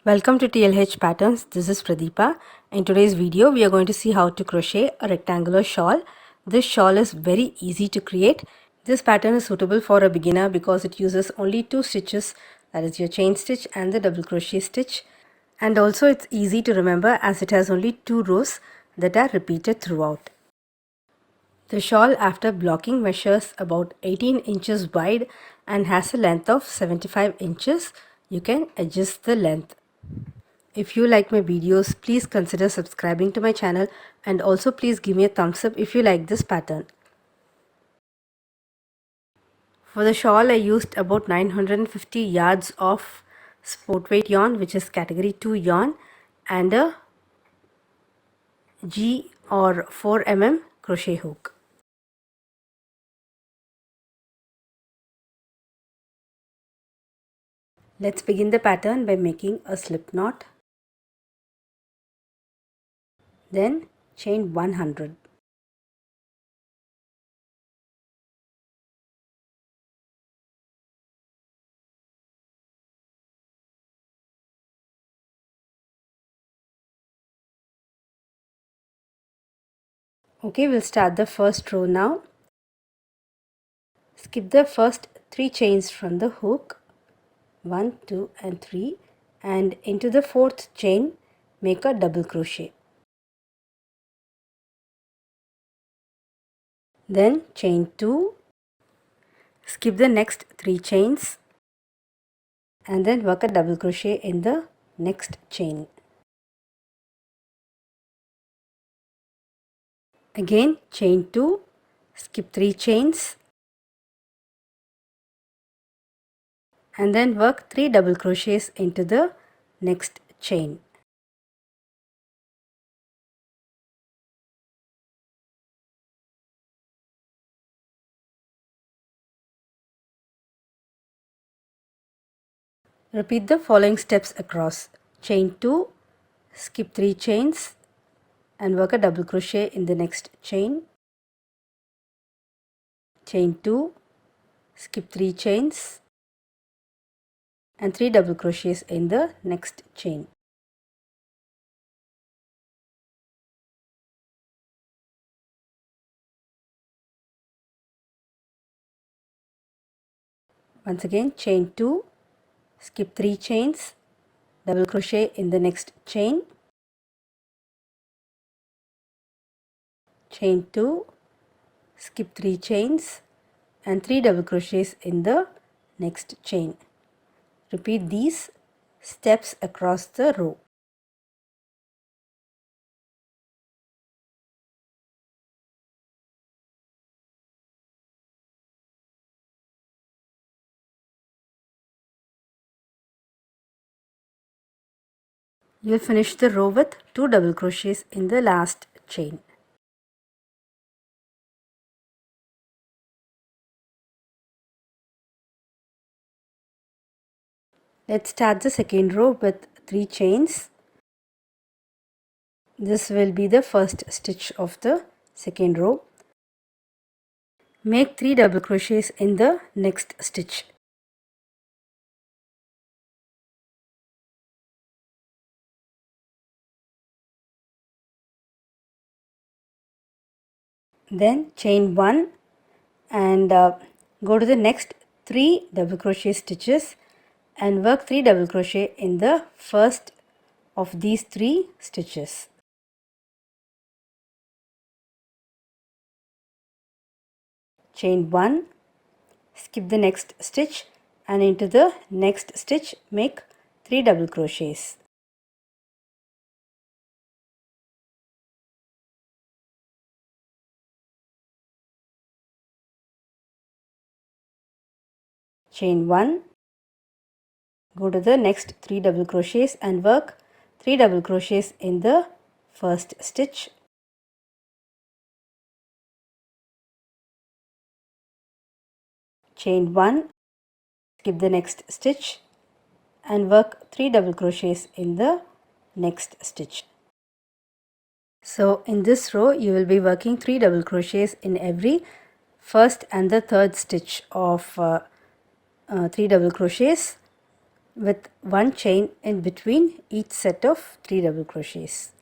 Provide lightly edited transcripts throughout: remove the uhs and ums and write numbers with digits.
Welcome to TLH Patterns. This is Pradeepa. In today's video, we are going to see how to crochet a rectangular shawl. This shawl is very easy to create. This pattern is suitable for a beginner because it uses only 2 stitches, that is your chain stitch and the double crochet stitch. And also it's easy to remember as it has only 2 rows that are repeated throughout. The shawl after blocking measures about 18 inches wide and has a length of 75 inches. You can adjust the length. If you like my videos, please consider subscribing to my channel and also please give me a thumbs up if you like this pattern. For the shawl, I used about 950 yards of sport weight yarn, which is category 2 yarn, and a G or 4 mm crochet hook. Let's begin the pattern by making a slip knot. Then chain 100. Okay, we'll start the first row now. Skip the first 3 chains from the hook, 1, 2 and 3, and into the 4th chain make a double crochet. Then chain 2, skip the next 3 chains and then work a double crochet in the next chain. Again chain 2, skip 3 chains and then work 3 double crochets into the next chain. Repeat the following steps across. Chain 2, skip 3 chains and work a double crochet in the next chain. Chain 2, skip 3 chains and 3 double crochets in the next chain. Once again chain 2, skip 3 chains, double crochet in the next chain, chain 2, skip 3 chains and 3 double crochets in the next chain. Repeat these steps across the row. You will finish the row with 2 double crochets in the last chain. Let's start the second row with 3 chains. This will be the first stitch of the second row. Make 3 double crochets in the next stitch. Then chain 1 and go to the next 3 double crochet stitches and work 3 double crochet in the first of these 3 stitches. Chain 1, skip the next stitch and into the next stitch make 3 double crochets. Chain 1, go to the next 3 double crochets and work 3 double crochets in the first stitch. Chain 1, skip the next stitch and work 3 double crochets in the next stitch. So in this row you will be working 3 double crochets in every first and the third stitch of 3 double crochets. with one chain in between each set of 3 double crochets.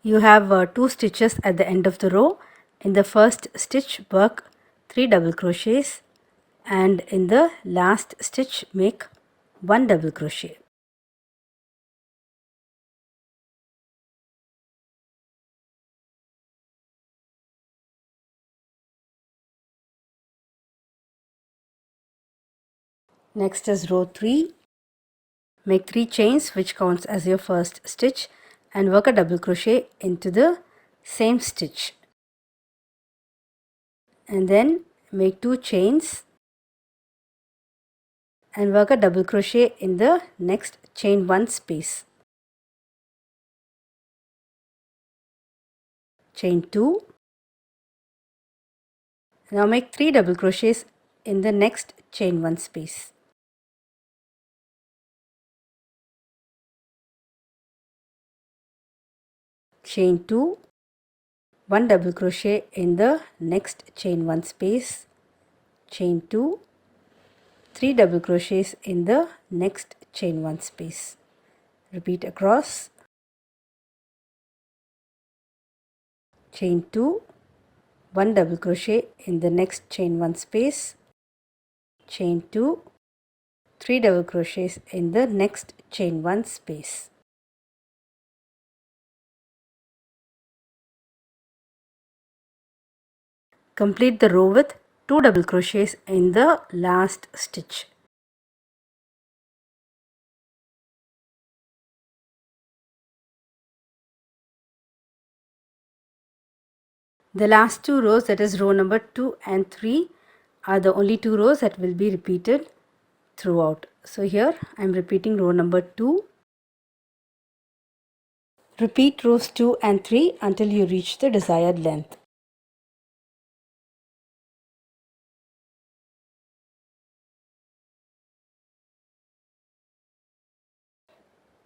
You have 2 stitches at the end of the row. In the first stitch work 3 double crochets and in the last stitch make 1 double crochet. Next is row 3. Make 3 chains which counts as your first stitch and work a double crochet into the same stitch. And then make 2 chains and work a double crochet in the next chain 1 space. Chain 2. Now make 3 double crochets in the next chain 1 space. Chain 2, 1 double crochet in the next chain 1 space. Chain 2, 3 double crochets in the next chain 1 space. Repeat across. Chain 2, 1 double crochet in the next chain 1 space. Chain 2, 3 double crochets in the next chain 1 space. Complete the row with 2 double crochets in the last stitch. The last 2 rows, that is row number 2 and 3, are the only 2 rows that will be repeated throughout. So here I am repeating row number 2. Repeat rows 2 and 3 until you reach the desired length.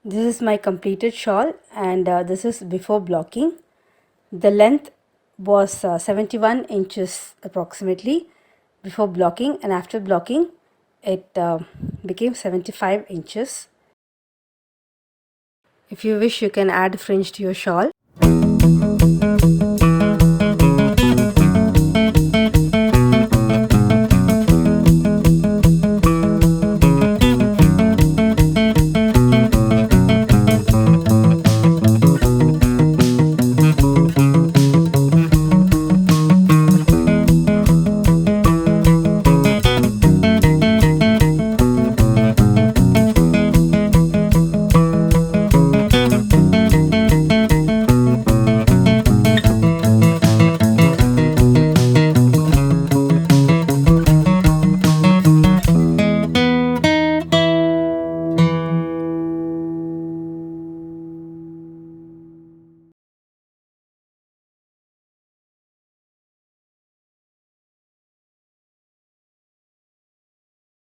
This is my completed shawl and this is before blocking. The length was 71 inches approximately before blocking, and after blocking it became 75 inches. If you wish, you can add fringe to your shawl.